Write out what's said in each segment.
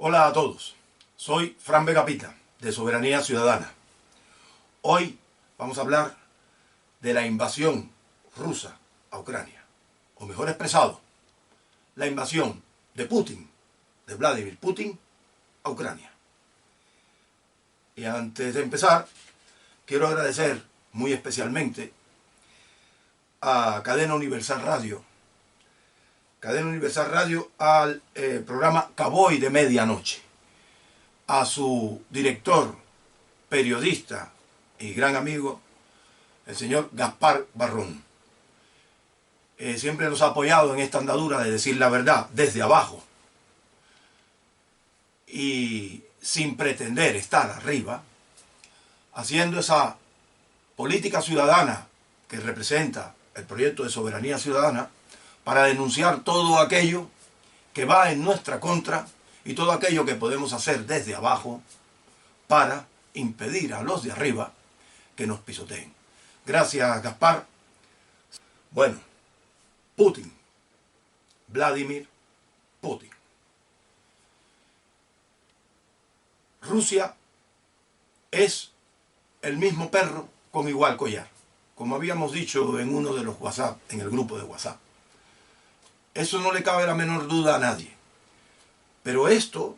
Hola a todos, soy Fran Vega Pita, de Soberanía Ciudadana. Hoy vamos a hablar de la invasión rusa a Ucrania, o mejor expresado, la invasión de Putin, de Vladimir Putin, a Ucrania. Y antes de empezar, quiero agradecer muy especialmente a Cadena Universal Radio, al programa Cowboy de Medianoche, a su director, periodista y gran amigo, el señor Gaspar Barrón. Siempre nos ha apoyado en esta andadura de decir la verdad desde abajo y sin pretender estar arriba, haciendo esa política ciudadana que representa el proyecto de Soberanía Ciudadana, para denunciar todo aquello que va en nuestra contra y todo aquello que podemos hacer desde abajo para impedir a los de arriba que nos pisoteen. Gracias, Gaspar. Bueno, Putin, Vladimir Putin. Rusia es el mismo perro con igual collar, como habíamos dicho en uno de los WhatsApp, en el grupo de WhatsApp. Eso no le cabe la menor duda a nadie. Pero esto,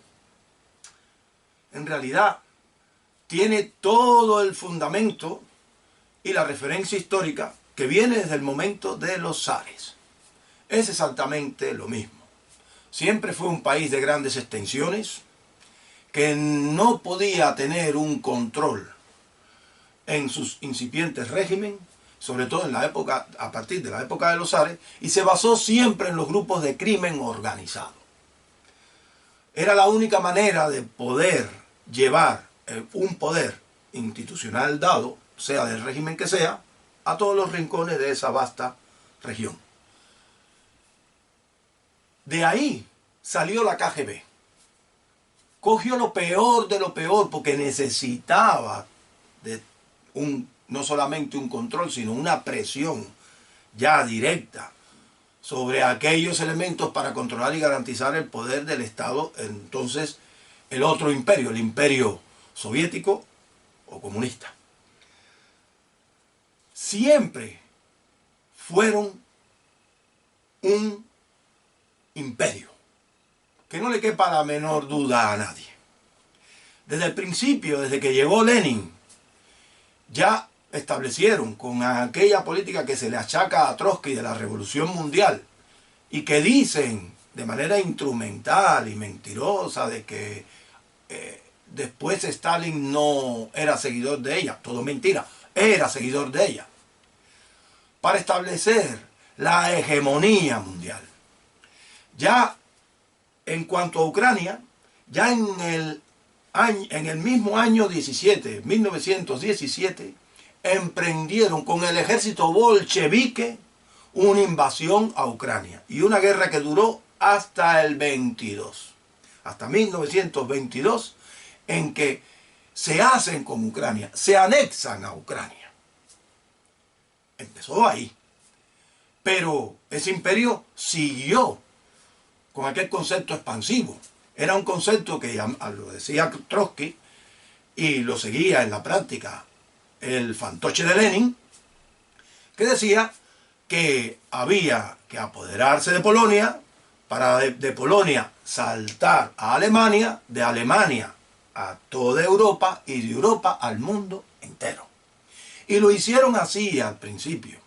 en realidad, tiene todo el fundamento y la referencia histórica que viene desde el momento de los zares. Es exactamente lo mismo. Siempre fue un país de grandes extensiones, que no podía tener un control en sus incipientes régimen, sobre todo en la época, a partir de la época de los zares, y se basó siempre en los grupos de crimen organizado. Era la única manera de poder llevar un poder institucional dado, sea del régimen que sea, a todos los rincones de esa vasta región. De ahí salió la KGB. Cogió lo peor de lo peor porque necesitaba de no solamente un control, sino una presión ya directa sobre aquellos elementos para controlar y garantizar el poder del Estado, entonces el otro imperio, el imperio soviético o comunista. Siempre fueron un imperio, que no le quepa la menor duda a nadie. Desde el principio, desde que llegó Lenin, ya establecieron con aquella política que se le achaca a Trotsky de la Revolución Mundial y que dicen de manera instrumental y mentirosa de que después Stalin no era seguidor de ella, todo mentira, era seguidor de ella, para establecer la hegemonía mundial. Ya en cuanto a Ucrania, ya en el mismo año 1917, emprendieron con el ejército bolchevique una invasión a Ucrania y una guerra que duró hasta el 22, hasta 1922, en que se hacen con Ucrania, se anexan a Ucrania. Empezó ahí, pero ese imperio siguió con aquel concepto expansivo. Era un concepto que lo decía Trotsky y lo seguía en la práctica el fantoche de Lenin, que decía que había que apoderarse de Polonia, para de Polonia saltar a Alemania, de Alemania a toda Europa y de Europa al mundo entero. Y lo hicieron así al principio.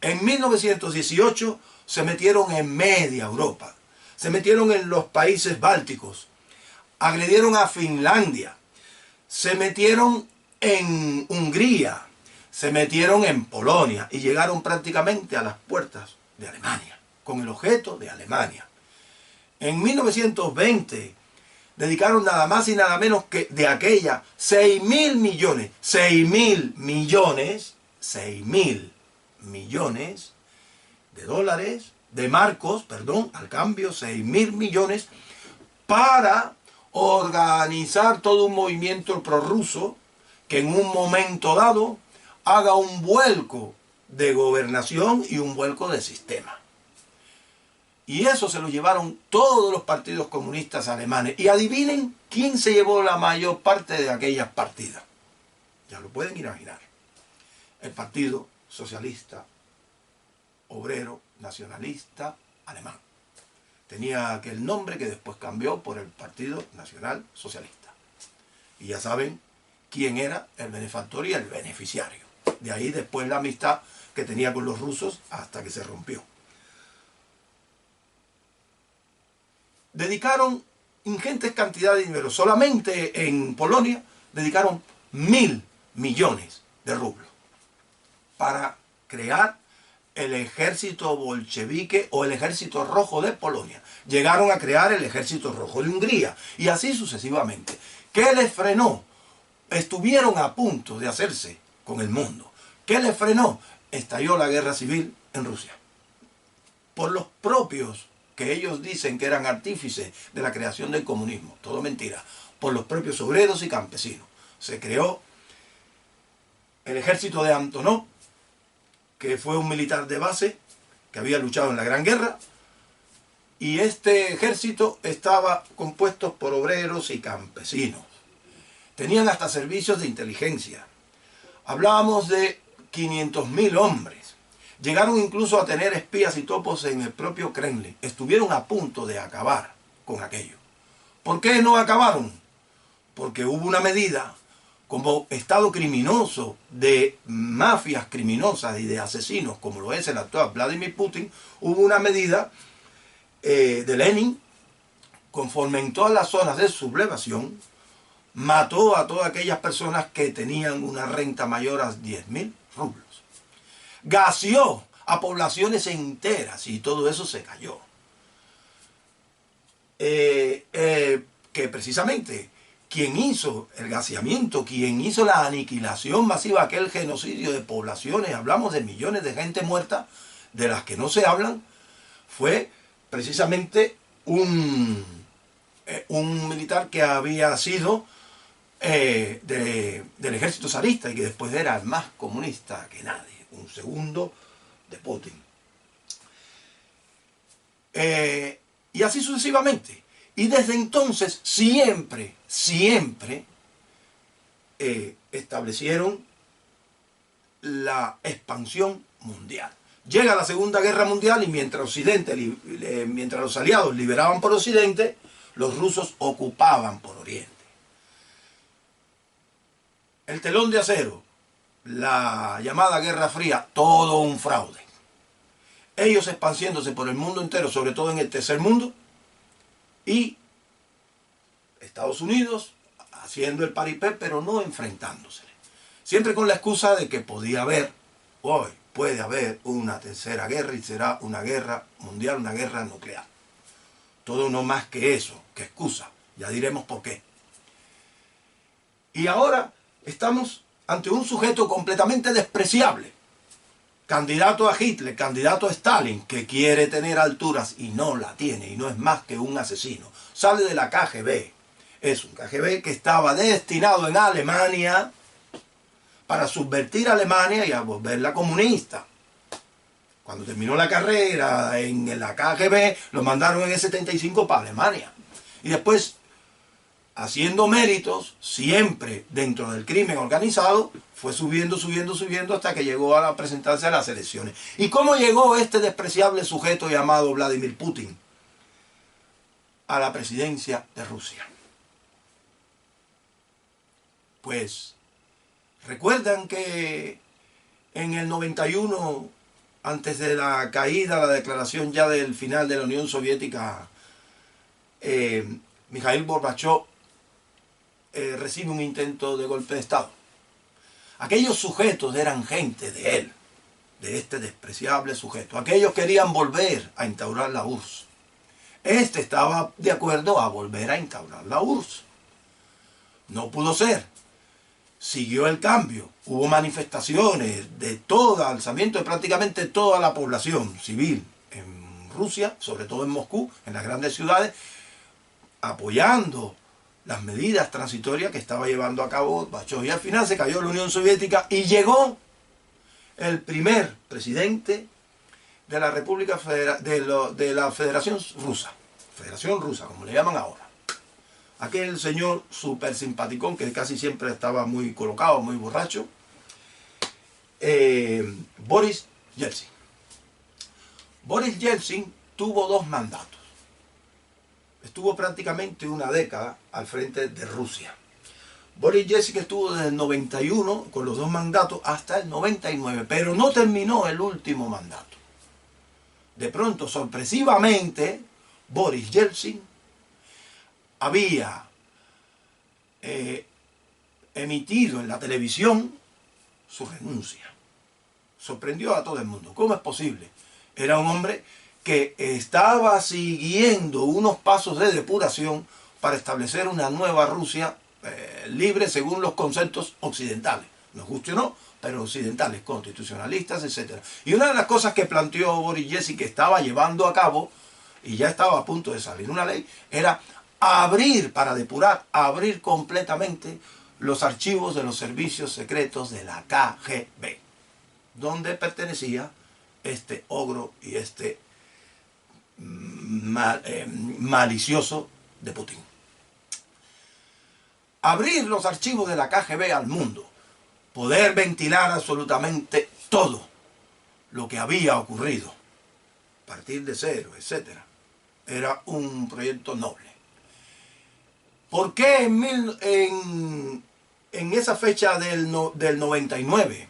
En 1918 se metieron en media Europa, se metieron en los países bálticos, agredieron a Finlandia, se metieron en Hungría, se metieron en Polonia y llegaron prácticamente a las puertas de Alemania, con el objeto de Alemania. En 1920 dedicaron nada más y nada menos que de aquella 6.000 millones de dólares, de marcos, perdón, al cambio, 6.000 millones, para organizar todo un movimiento prorruso que en un momento dado haga un vuelco de gobernación y un vuelco de sistema. Y eso se lo llevaron todos los partidos comunistas alemanes. Y adivinen quién se llevó la mayor parte de aquellas partidas. Ya lo pueden imaginar. El Partido Socialista Obrero Nacionalista Alemán. Tenía aquel nombre que después cambió por el Partido Nacional Socialista. Y ya saben quién era el benefactor y el beneficiario. De ahí después la amistad que tenía con los rusos hasta que se rompió. Dedicaron ingentes cantidades de dinero. Solamente en Polonia dedicaron 1.000 millones de rublos para crear el ejército bolchevique o el ejército rojo de Polonia. Llegaron a crear el ejército rojo de Hungría y así sucesivamente. ¿Qué les frenó? Estuvieron a punto de hacerse con el mundo. ¿Qué les frenó? Estalló la guerra civil en Rusia. Por los propios que ellos dicen que eran artífices de la creación del comunismo. Todo mentira. Por los propios obreros y campesinos. Se creó el ejército de Antonov, que fue un militar de base que había luchado en la Gran Guerra, y este ejército estaba compuesto por obreros y campesinos. Tenían hasta servicios de inteligencia. Hablábamos de 500.000 hombres. Llegaron incluso a tener espías y topos en el propio Kremlin. Estuvieron a punto de acabar con aquello. ¿Por qué no acabaron? Porque hubo una medida como Estado criminoso de mafias criminosas y de asesinos, como lo es el actual Vladimir Putin. Hubo una medida de Lenin, conforme en todas las zonas de sublevación, mató a todas aquellas personas que tenían una renta mayor a 10.000 rublos. Gaseó a poblaciones enteras y todo eso se cayó. Que precisamente quien hizo el gaseamiento, quien hizo la aniquilación masiva, aquel genocidio de poblaciones, hablamos de millones de gente muerta, de las que no se hablan, fue precisamente un militar que había sido del ejército zarista y que después era el más comunista que nadie, un segundo de Putin. Y así sucesivamente. Y desde entonces siempre establecieron la expansión mundial. Llega la Segunda Guerra Mundial y mientras mientras los aliados liberaban por Occidente, los rusos ocupaban por Oriente. El telón de acero, la llamada Guerra Fría, todo un fraude. Ellos expandiéndose por el mundo entero, sobre todo en el tercer mundo, y Estados Unidos haciendo el paripé, pero no enfrentándose. Siempre con la excusa de que podía haber, hoy puede haber una tercera guerra y será una guerra mundial, una guerra nuclear. Todo no más que eso, que excusa. Ya diremos por qué. Y ahora estamos ante un sujeto completamente despreciable. Candidato a Hitler, candidato a Stalin, que quiere tener alturas y no la tiene, y no es más que un asesino. Sale de la KGB. Es un KGB que estaba destinado en Alemania para subvertir a Alemania y a volverla comunista. Cuando terminó la carrera en la KGB, lo mandaron en el 75 para Alemania. Y después, haciendo méritos, siempre dentro del crimen organizado, fue subiendo hasta que llegó a presentarse a las elecciones. ¿Y cómo llegó este despreciable sujeto llamado Vladimir Putin a la presidencia de Rusia? Pues, recuerdan que en el 91, antes de la caída, la declaración ya del final de la Unión Soviética, Mikhail Gorbachev recibe un intento de golpe de Estado. Aquellos sujetos eran gente de él, de este despreciable sujeto. Aquellos querían volver a instaurar la URSS. Este estaba de acuerdo a volver a instaurar la URSS. No pudo ser. Siguió el cambio. Hubo manifestaciones de todo, alzamiento de prácticamente toda la población civil en Rusia, sobre todo en Moscú, en las grandes ciudades, apoyando las medidas transitorias que estaba llevando a cabo Gorbachev. Y al final se cayó la Unión Soviética y llegó el primer presidente de la República de la Federación Rusa, como le llaman ahora. Aquel señor súper simpaticón que casi siempre estaba muy colocado, muy borracho, Boris Yeltsin. Boris Yeltsin tuvo 2 mandatos. Estuvo prácticamente una década al frente de Rusia. Boris Yeltsin estuvo desde el 91 con los 2 mandatos hasta el 99, pero no terminó el último mandato. De pronto, sorpresivamente, Boris Yeltsin había emitido en la televisión su renuncia. Sorprendió a todo el mundo. ¿Cómo es posible? Era un hombre que estaba siguiendo unos pasos de depuración para establecer una nueva Rusia libre según los conceptos occidentales. Nos guste o no, pero occidentales, constitucionalistas, etc. Y una de las cosas que planteó Boris Yeltsin, que estaba llevando a cabo, y ya estaba a punto de salir una ley, era abrir, para depurar, abrir completamente los archivos de los servicios secretos de la KGB, donde pertenecía este ogro y este malicioso de Putin. Abrir los archivos de la KGB al mundo, poder ventilar absolutamente todo lo que había ocurrido, partir de cero, etc. Era un proyecto noble. ¿Por qué en esa fecha del 99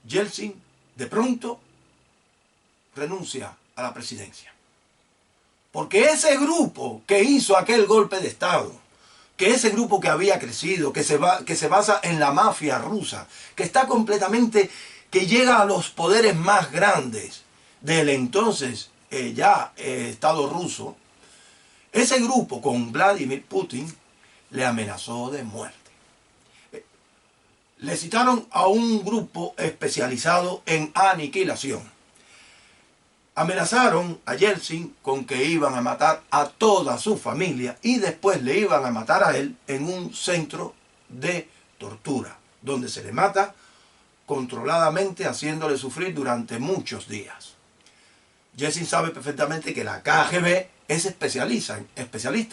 Yeltsin de pronto renuncia a la presidencia? Porque ese grupo que hizo aquel golpe de Estado, que ese grupo que había crecido, que se basa en la mafia rusa, que está completamente, que llega a los poderes más grandes del entonces Estado ruso, ese grupo con Vladimir Putin le amenazó de muerte. Le citaron a un grupo especializado en aniquilación. Amenazaron a Yeltsin con que iban a matar a toda su familia y después le iban a matar a él en un centro de tortura, donde se le mata controladamente, haciéndole sufrir durante muchos días. Yeltsin sabe perfectamente que la KGB es especialista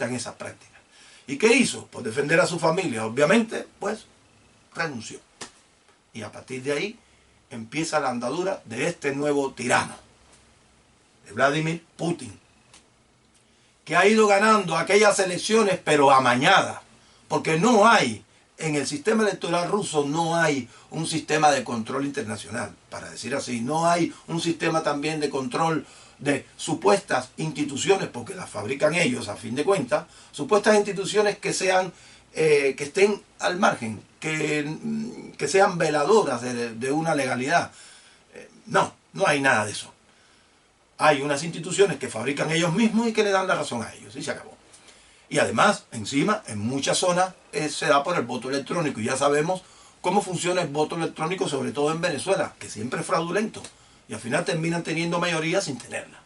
en esas prácticas. ¿Y qué hizo? Por defender a su familia, obviamente, pues renunció. Y a partir de ahí empieza la andadura de este nuevo tirano, de Vladimir Putin, que ha ido ganando aquellas elecciones, pero amañadas, porque no hay, en el sistema electoral ruso no hay un sistema de control internacional, para decir así, no hay un sistema también de control de supuestas instituciones, porque las fabrican ellos a fin de cuentas, supuestas instituciones que sean, que estén al margen, que sean veladoras de una legalidad. No hay nada de eso. Hay unas instituciones que fabrican ellos mismos y que le dan la razón a ellos, y se acabó. Y además, encima, en muchas zonas se da por el voto electrónico, y ya sabemos cómo funciona el voto electrónico, sobre todo en Venezuela, que siempre es fraudulento, y al final terminan teniendo mayoría sin tenerla.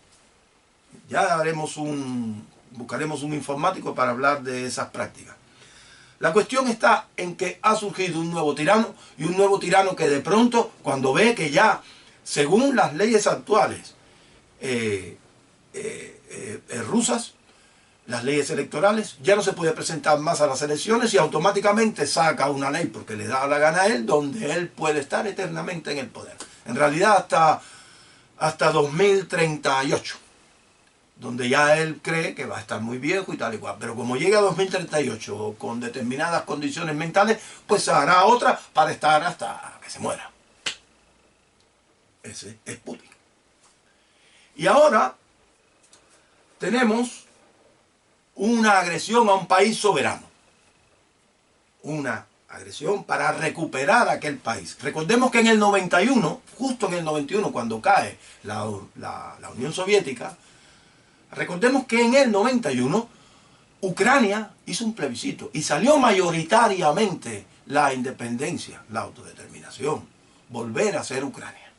Ya buscaremos un informático para hablar de esas prácticas. La cuestión está en que ha surgido un nuevo tirano, y un nuevo tirano que de pronto, cuando ve que ya, según las leyes actuales rusas, las leyes electorales, ya no se puede presentar más a las elecciones y automáticamente saca una ley porque le da la gana a él, donde él puede estar eternamente en el poder. En realidad hasta 2038, donde ya él cree que va a estar muy viejo y tal y cual. Pero como llega a 2038 con determinadas condiciones mentales, pues hará otra para estar hasta que se muera. Ese es Putin. Y ahora tenemos una agresión a un país soberano. Una agresión para recuperar aquel país. Recordemos que en el 91, justo en el 91, cuando cae la Unión Soviética, recordemos que en el 91 Ucrania hizo un plebiscito y salió mayoritariamente la independencia, la autodeterminación, volver a ser Ucrania.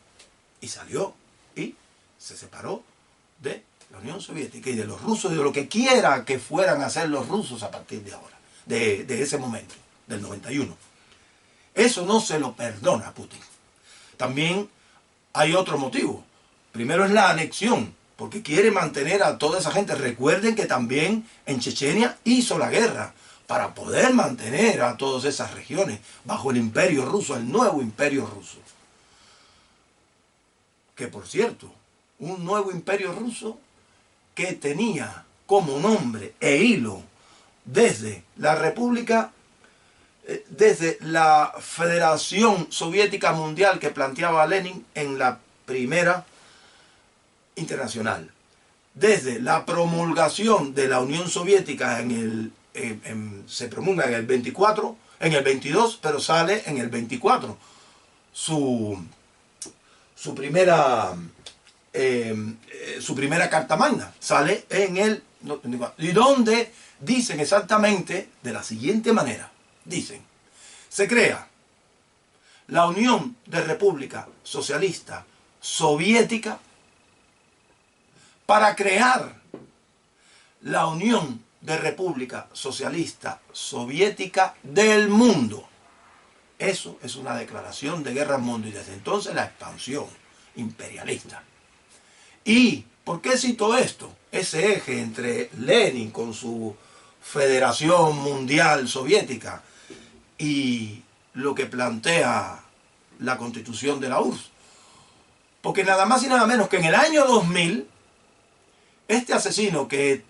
Y salió y se separó de la Unión Soviética y de los rusos y de lo que quiera que fueran a hacer los rusos a partir de ahora, de ese momento, del 91. Eso no se lo perdona a Putin. También hay otro motivo. Primero es la anexión, porque quiere mantener a toda esa gente. Recuerden que también en Chechenia hizo la guerra para poder mantener a todas esas regiones bajo el imperio ruso, el nuevo imperio ruso. Que por cierto, un nuevo imperio ruso que tenía como nombre e hilo desde la República, desde la Federación Soviética Mundial que planteaba Lenin en la Primera Internacional, desde la promulgación de la Unión Soviética se promulga en el 24, en el 22, pero sale en el 24. Su primera carta magna sale en el... y donde dicen exactamente de la siguiente manera. Dicen, se crea la Unión de República Socialista Soviética para crear la Unión de República Socialista Soviética del mundo. Eso es una declaración de guerra al mundo y desde entonces la expansión imperialista. ¿Y por qué cito esto? Ese eje entre Lenin con su Federación Mundial Soviética y lo que plantea la Constitución de la URSS. Porque nada más y nada menos que en el año 2000, este asesino que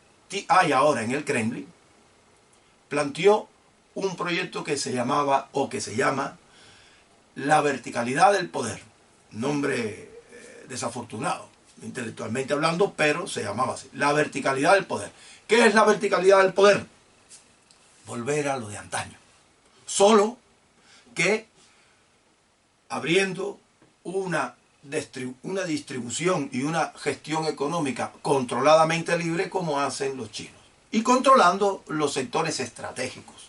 hay ahora en el Kremlin planteó un proyecto que se llamaba, o que se llama, la verticalidad del poder. Nombre desafortunado, intelectualmente hablando, pero se llamaba así. La verticalidad del poder. ¿Qué es la verticalidad del poder? Volver a lo de antaño. Solo que abriendo una distribución y una gestión económica controladamente libre como hacen los chinos. Y controlando los sectores estratégicos.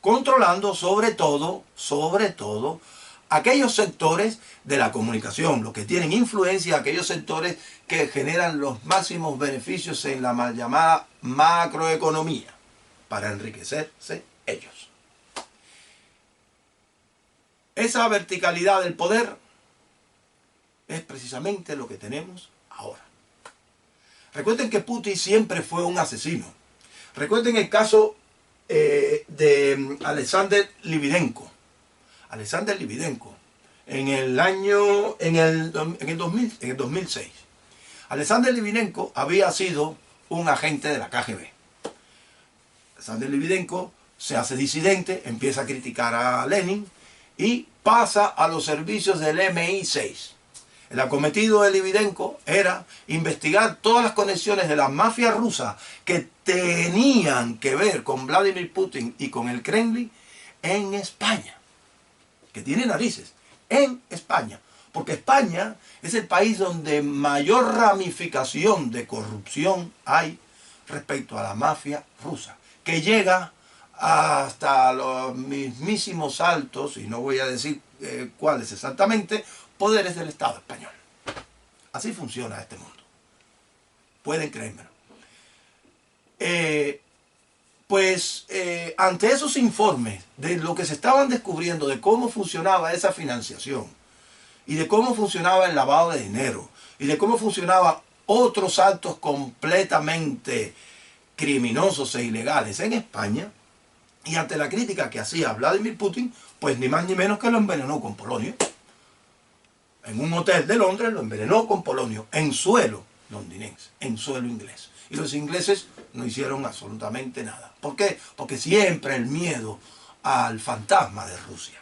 Controlando sobre todo, aquellos sectores de la comunicación, los que tienen influencia, aquellos sectores que generan los máximos beneficios en la mal llamada macroeconomía, para enriquecerse ellos. Esa verticalidad del poder es precisamente lo que tenemos ahora. Recuerden que Putin siempre fue un asesino. Recuerden el caso de Alexander Litvinenko. Alexander Litvinenko, en el 2006. Alexander Litvinenko había sido un agente de la KGB. Alexander Litvinenko se hace disidente, empieza a criticar a Lenin y pasa a los servicios del MI6. El acometido de Litvinenko era investigar todas las conexiones de la mafia rusa que tenían que ver con Vladimir Putin y con el Kremlin en España. Que tiene narices, en España. Porque España es el país donde mayor ramificación de corrupción hay respecto a la mafia rusa, que llega hasta los mismísimos altos, y no voy a decir cuáles exactamente, poderes del Estado español. Así funciona este mundo. Pueden creérmelo. Ante esos informes de lo que se estaban descubriendo, de cómo funcionaba esa financiación, y de cómo funcionaba el lavado de dinero, y de cómo funcionaban otros actos completamente criminosos e ilegales en España, y ante la crítica que hacía Vladimir Putin, pues ni más ni menos que lo envenenó con polonio. En un hotel de Londres lo envenenó con polonio, en suelo londinense, en suelo inglés. Y los ingleses no hicieron absolutamente nada. ¿Por qué? Porque siempre el miedo al fantasma de Rusia.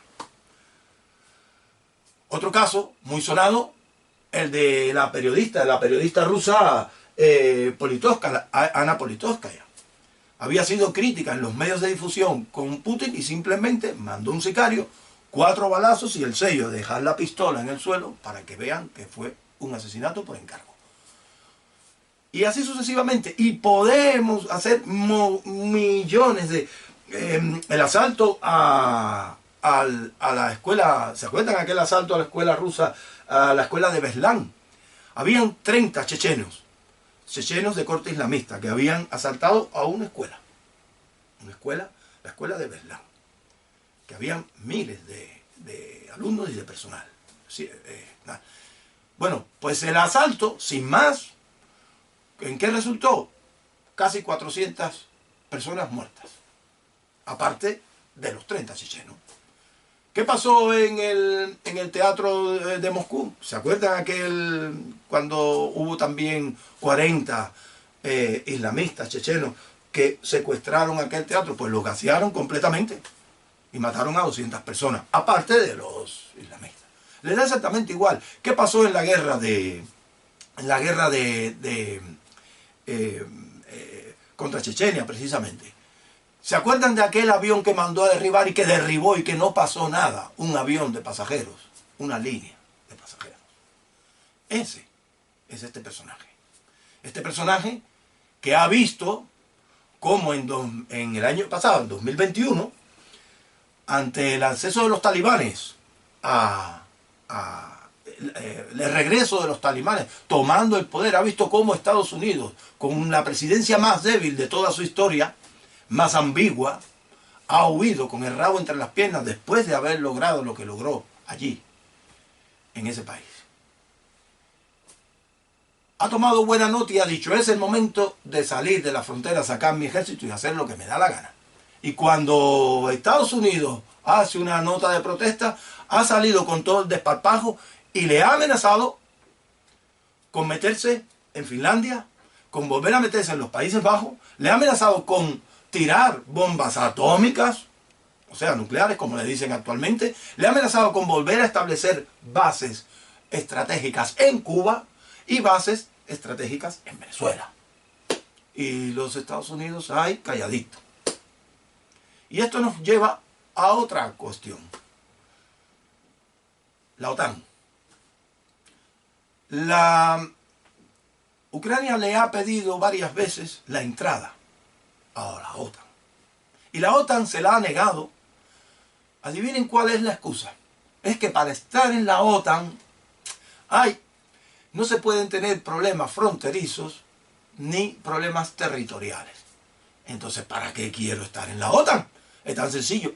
Otro caso muy sonado, el de la periodista rusa Ana Politkovskaya. Había sido crítica en los medios de difusión con Putin y simplemente mandó un sicario, 4 balazos y el sello de dejar la pistola en el suelo para que vean que fue un asesinato por encargo. Y así sucesivamente. Y podemos hacer millones de... el asalto a la escuela... ¿Se acuerdan aquel asalto a la escuela rusa, a la escuela de Beslan? Habían 30 chechenos de corte islamista que habían asaltado a una escuela. La escuela de Beslan. Que habían miles de alumnos y de personal. Sí, Bueno, pues el asalto, sin más, ¿en qué resultó? Casi 400 personas muertas, aparte de los 30 chechenos. ¿Qué pasó en el teatro de Moscú? ¿Se acuerdan cuando hubo también 40 islamistas chechenos que secuestraron aquel teatro? Pues lo gasearon completamente y mataron a 200 personas, aparte de los islamistas. Les da exactamente igual. ¿Qué pasó en la guerra contra Chechenia, precisamente? ¿Se acuerdan de aquel avión que mandó a derribar y que derribó y que no pasó nada? Un avión de pasajeros, una línea de pasajeros. Ese es este personaje. Este personaje que ha visto cómo en el año pasado, en 2021, ante el acceso de los talibanes el regreso de los talibanes tomando el poder, ha visto cómo Estados Unidos, con la presidencia más débil de toda su historia, más ambigua, ha huido con el rabo entre las piernas después de haber logrado lo que logró allí, en ese país. Ha tomado buena nota y ha dicho, es el momento de salir de la frontera, sacar mi ejército y hacer lo que me da la gana. Y cuando Estados Unidos hace una nota de protesta, ha salido con todo el desparpajo y le ha amenazado con meterse en Finlandia, con volver a meterse en los Países Bajos, le ha amenazado con tirar bombas atómicas, o sea, nucleares, como le dicen actualmente, le ha amenazado con volver a establecer bases estratégicas en Cuba y bases estratégicas en Venezuela. Y los Estados Unidos, ay, calladito. Y esto nos lleva a otra cuestión. La OTAN. Ucrania le ha pedido varias veces la entrada a la OTAN. Y la OTAN se la ha negado. Adivinen cuál es la excusa. Es que para estar en la OTAN no se pueden tener problemas fronterizos ni problemas territoriales. Entonces, ¿para qué quiero estar en la OTAN? Es tan sencillo.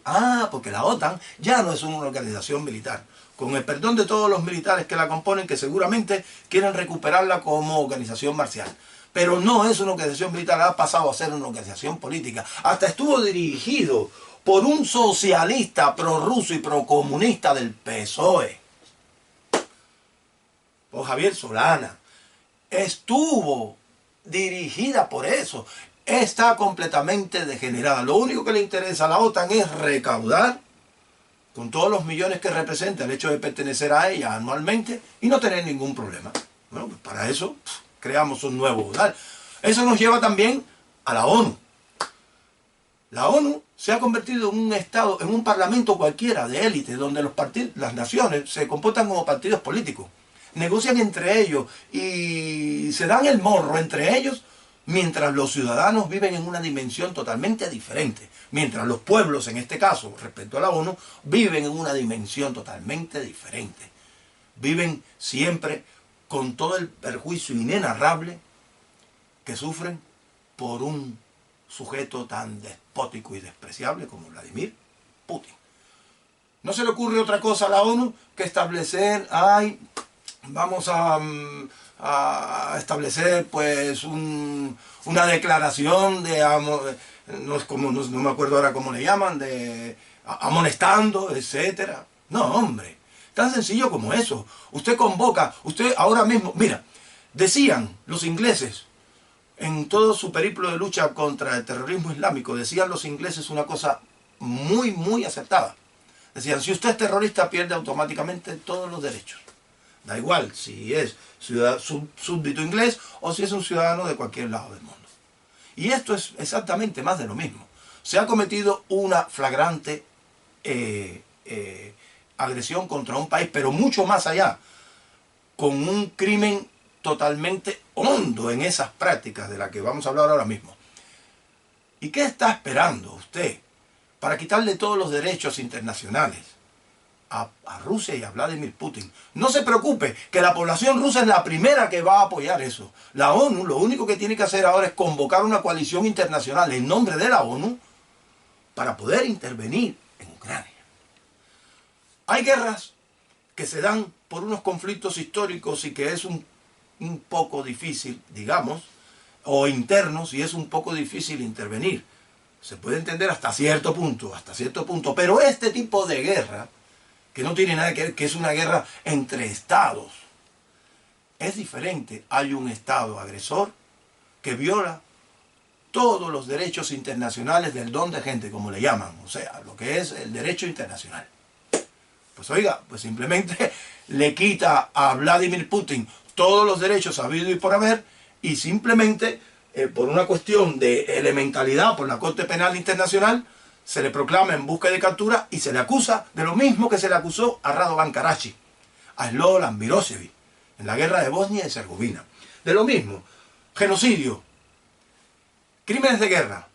Porque la OTAN ya no es una organización militar. Con el perdón de todos los militares que la componen, que seguramente quieren recuperarla como organización marcial. Pero no es una organización militar, ha pasado a ser una organización política. Hasta estuvo dirigido por un socialista prorruso y procomunista del PSOE, por Javier Solana. Estuvo dirigida por eso. Está completamente degenerada. Lo único que le interesa a la OTAN es recaudar, con todos los millones que representa el hecho de pertenecer a ella anualmente, y no tener ningún problema. Bueno, pues para eso creamos un nuevo UDAL. Eso nos lleva también a la ONU. La ONU se ha convertido en un Estado, en un parlamento cualquiera de élite, donde las naciones se comportan como partidos políticos. Negocian entre ellos y se dan el morro entre ellos, mientras los ciudadanos viven en una dimensión totalmente diferente. Mientras los pueblos, en este caso, respecto a la ONU, viven en una dimensión totalmente diferente. Viven siempre con todo el perjuicio inenarrable que sufren por un sujeto tan despótico y despreciable como Vladimir Putin. No se le ocurre otra cosa a la ONU que establecer, vamos a establecer pues una declaración de no me acuerdo ahora cómo le llaman, de amonestando, etcétera. No, hombre, tan sencillo como eso. Usted convoca, usted ahora mismo, mira, decían los ingleses, en todo su periplo de lucha contra el terrorismo islámico, decían los ingleses una cosa muy, muy acertada. Decían, si usted es terrorista, pierde automáticamente todos los derechos. Da igual si es súbdito inglés o si es un ciudadano de cualquier lado del mundo. Y esto es exactamente más de lo mismo. Se ha cometido una flagrante agresión contra un país, pero mucho más allá, con un crimen totalmente hondo en esas prácticas de las que vamos a hablar ahora mismo. ¿Y qué está esperando usted para quitarle todos los derechos internacionales a Rusia y a Vladimir Putin? No se preocupe, que la población rusa es la primera que va a apoyar eso. La ONU lo único que tiene que hacer ahora es convocar una coalición internacional en nombre de la ONU para poder intervenir en Ucrania. Hay guerras que se dan por unos conflictos históricos y que es un poco difícil, digamos, o internos, y es un poco difícil intervenir. Se puede entender hasta cierto punto, pero este tipo de guerra, que no tiene nada que ver, que es una guerra entre estados, es diferente. Hay un estado agresor que viola todos los derechos internacionales del don de gente, como le llaman, o sea, lo que es el derecho internacional. Pues oiga, pues simplemente le quita a Vladimir Putin todos los derechos habidos y por haber, y simplemente, por una cuestión de elementalidad, por la Corte Penal Internacional, se le proclama en busca de captura y se le acusa de lo mismo que se le acusó a Radovan Karadzic, a Slobodan Milosevic, en la guerra de Bosnia y Herzegovina. De lo mismo, genocidio, crímenes de guerra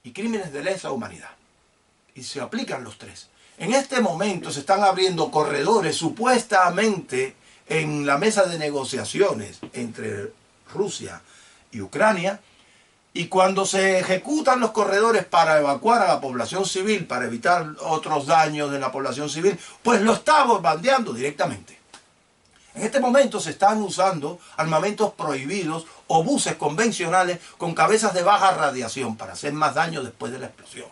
y crímenes de lesa humanidad. Y se aplican los tres. En este momento se están abriendo corredores supuestamente en la mesa de negociaciones entre Rusia y Ucrania, y cuando se ejecutan los corredores para evacuar a la población civil, para evitar otros daños de la población civil, pues lo está bombardeando directamente. En este momento se están usando armamentos prohibidos o buses convencionales con cabezas de baja radiación para hacer más daño después de la explosión.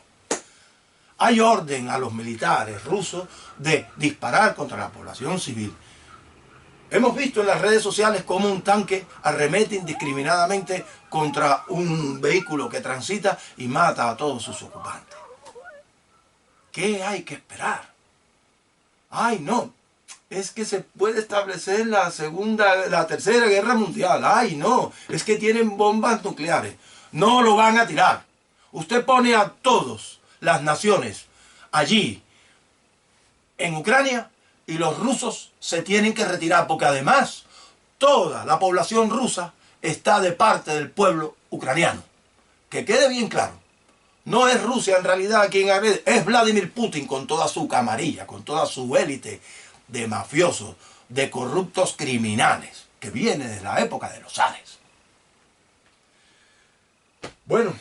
Hay orden a los militares rusos de disparar contra la población civil. Hemos visto en las redes sociales cómo un tanque arremete indiscriminadamente contra un vehículo que transita y mata a todos sus ocupantes. ¿Qué hay que esperar? ¡Ay, no! Es que se puede establecer la tercera guerra mundial. ¡Ay, no! Es que tienen bombas nucleares. No lo van a tirar. Usted pone a todas las naciones allí en Ucrania y los rusos se tienen que retirar, porque además toda la población rusa está de parte del pueblo ucraniano. Que quede bien claro. No es Rusia en realidad quien agrede, es Vladimir Putin con toda su camarilla, con toda su élite de mafiosos, de corruptos criminales, que viene de la época de los zares. Bueno,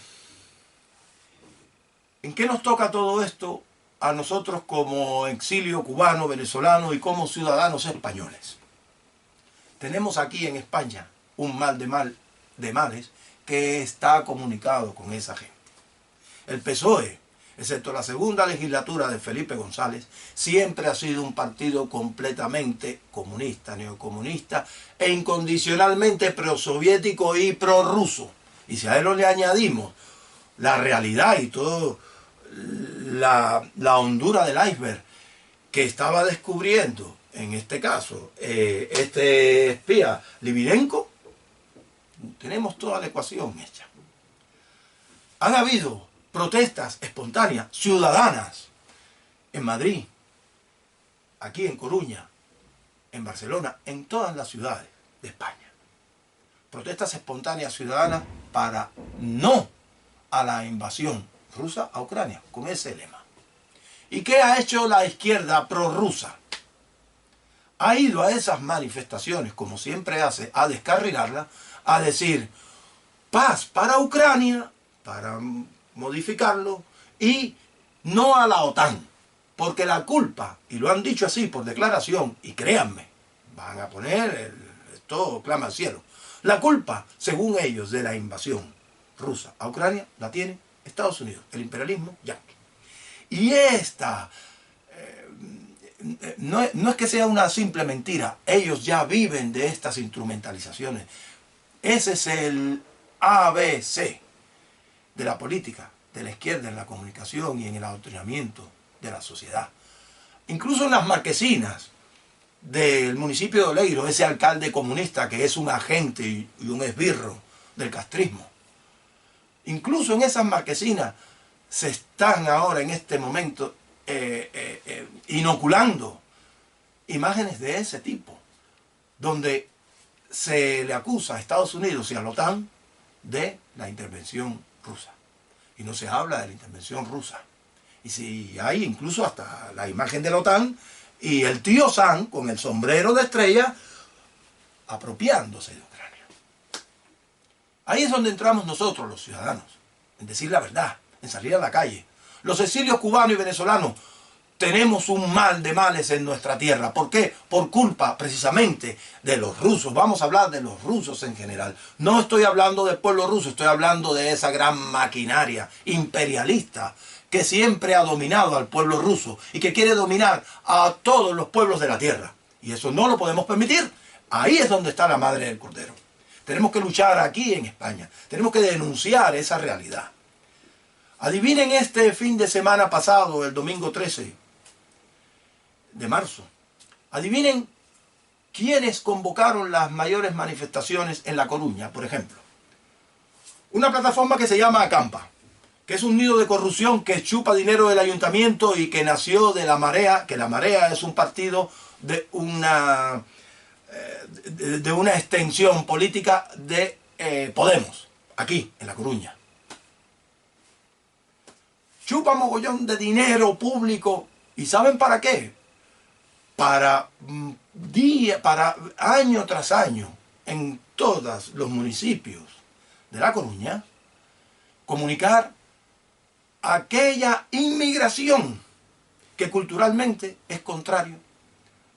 ¿en qué nos toca todo esto a nosotros como exilio cubano, venezolano y como ciudadanos españoles? Tenemos aquí en España un mal de males que está comunicado con esa gente. El PSOE, excepto la segunda legislatura de Felipe González, siempre ha sido un partido completamente comunista, neocomunista e incondicionalmente prosoviético y prorruso. Y si a él le añadimos la realidad y todo la hondura del iceberg que estaba descubriendo, en este caso, este espía Lividenko, tenemos toda la ecuación hecha. Han habido protestas espontáneas, ciudadanas, en Madrid, aquí en Coruña, en Barcelona, en todas las ciudades de España. Protestas espontáneas ciudadanas para no a la invasión rusa a Ucrania, con ese lema. ¿Y qué ha hecho la izquierda prorrusa? Ha ido a esas manifestaciones, como siempre hace, a descarrilarlas, a decir paz para Ucrania, para modificarlo, y no a la OTAN, porque la culpa, y lo han dicho así por declaración, y créanme, van a poner, esto clama al cielo, la culpa, según ellos, de la invasión rusa a Ucrania, la tiene Estados Unidos, el imperialismo yanqui. Y esta, no es que sea una simple mentira, ellos ya viven de estas instrumentalizaciones. Ese es el ABC de la política, de la izquierda en la comunicación y en el adoctrinamiento de la sociedad. Incluso en las marquesinas del municipio de Oleiro, ese alcalde comunista que es un agente y un esbirro del castrismo. Incluso en esas marquesinas se están ahora en este momento inoculando imágenes de ese tipo, donde se le acusa a Estados Unidos y a la OTAN de la intervención rusa. Y no se habla de la intervención rusa. Y si hay incluso hasta la imagen de la OTAN y el tío Sam con el sombrero de estrella apropiándose de Ucrania. Ahí es donde entramos nosotros los ciudadanos, en decir la verdad, en salir a la calle. Los exilios cubanos y venezolanos tenemos un mal de males en nuestra tierra. ¿Por qué? Por culpa precisamente de los rusos. Vamos a hablar de los rusos en general. No estoy hablando del pueblo ruso, estoy hablando de esa gran maquinaria imperialista que siempre ha dominado al pueblo ruso y que quiere dominar a todos los pueblos de la tierra. Y eso no lo podemos permitir. Ahí es donde está la madre del cordero. Tenemos que luchar aquí en España. Tenemos que denunciar esa realidad. Adivinen este fin de semana pasado, el domingo 13 de marzo. Adivinen quiénes convocaron las mayores manifestaciones en La Coruña, por ejemplo. Una plataforma que se llama Acampa, que es un nido de corrupción que chupa dinero del ayuntamiento y que nació de La Marea, que La Marea es un partido de una extensión política de Podemos, aquí en La Coruña. Chupa mogollón de dinero público. ¿Y saben para qué? Para año tras año, en todos los municipios de La Coruña, comunicar aquella inmigración que culturalmente es contrario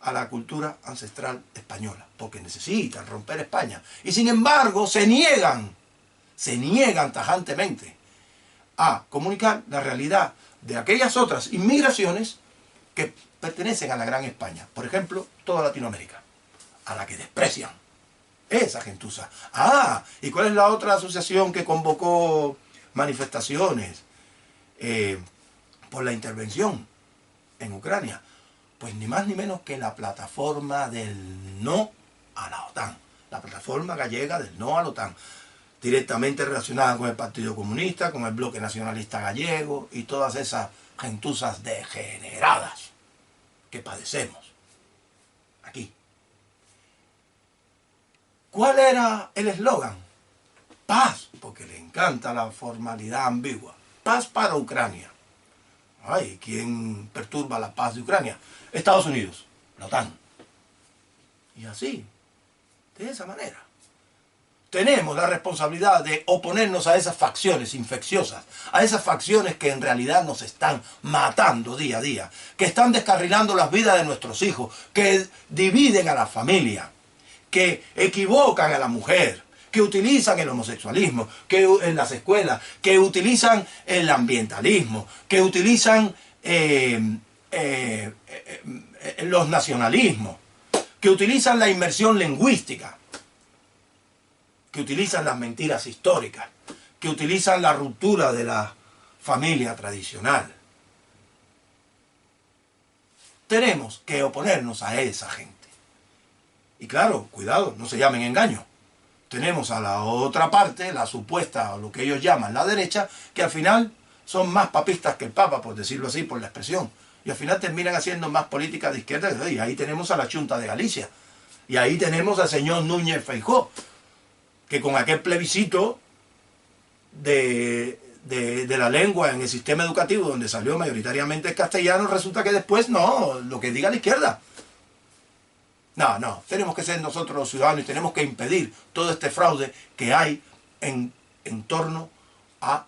a la cultura ancestral española, porque necesitan romper España. Y sin embargo se niegan tajantemente a comunicar la realidad de aquellas otras inmigraciones que pertenecen a la Gran España. Por ejemplo, toda Latinoamérica, a la que desprecian. Esa gentuza. ¿Y cuál es la otra asociación que convocó manifestaciones por la intervención en Ucrania? Pues ni más ni menos que la plataforma del no a la OTAN. La plataforma gallega del no a la OTAN. Directamente relacionada con el Partido Comunista, con el Bloque Nacionalista Gallego y todas esas gentuzas degeneradas que padecemos aquí. ¿Cuál era el eslogan? Paz, porque le encanta la formalidad ambigua. Paz para Ucrania. Ay, ¿quién perturba la paz de Ucrania? Estados Unidos, la OTAN. Y así, de esa manera. Tenemos la responsabilidad de oponernos a esas facciones infecciosas, a esas facciones que en realidad nos están matando día a día, que están descarrilando las vidas de nuestros hijos, que dividen a la familia, que equivocan a la mujer, que utilizan el homosexualismo, que en las escuelas, que utilizan el ambientalismo, que utilizan los nacionalismos, que utilizan la inmersión lingüística, que utilizan las mentiras históricas, que utilizan la ruptura de la familia tradicional. Tenemos que oponernos a esa gente. Y claro, cuidado, no se llamen engaños. Tenemos a la otra parte, la supuesta, o lo que ellos llaman la derecha, que al final son más papistas que el Papa, por decirlo así, por la expresión. Y al final terminan haciendo más política de izquierda. Y ahí tenemos a la Xunta de Galicia. Y ahí tenemos al señor Núñez Feijóo, que con aquel plebiscito de la lengua en el sistema educativo, donde salió mayoritariamente el castellano, resulta que después no, lo que diga la izquierda. No, tenemos que ser nosotros los ciudadanos y tenemos que impedir todo este fraude que hay en torno a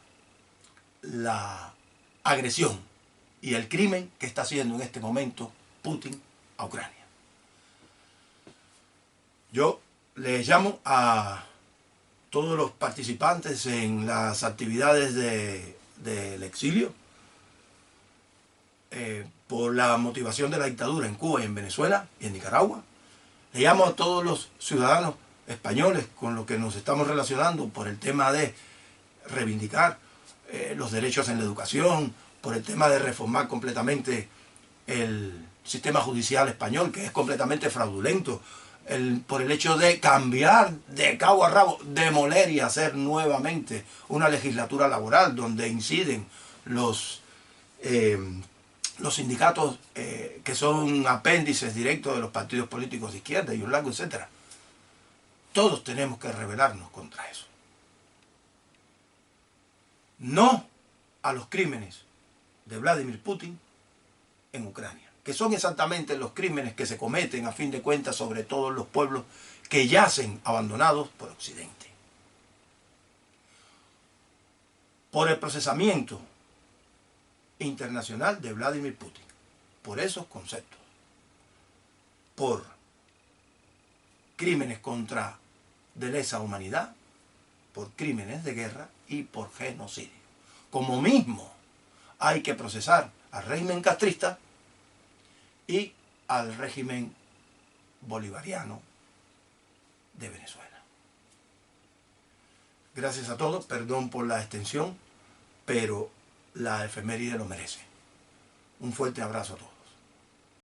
la agresión y el crimen que está haciendo en este momento Putin a Ucrania. Yo les llamo a todos los participantes en las actividades del exilio por la motivación de la dictadura en Cuba y en Venezuela y en Nicaragua. Le llamo a todos los ciudadanos españoles con los que nos estamos relacionando por el tema de reivindicar los derechos en la educación, por el tema de reformar completamente el sistema judicial español, que es completamente fraudulento, por el hecho de cambiar de cabo a rabo, demoler y hacer nuevamente una legislatura laboral donde inciden los sindicatos que son apéndices directos de los partidos políticos de izquierda y un largo etcétera. Todos tenemos que rebelarnos contra eso. No a los crímenes de Vladimir Putin en Ucrania, que son exactamente los crímenes que se cometen a fin de cuentas sobre todos los pueblos que yacen abandonados por Occidente. Por el procesamiento internacional de Vladimir Putin. por esos conceptos, por crímenes contra de lesa humanidad, por crímenes de guerra y por genocidio. Como mismo hay que procesar al régimen castrista y al régimen bolivariano de Venezuela. Gracias a todos, perdón por la extensión, pero la efeméride lo merece. Un fuerte abrazo a todos.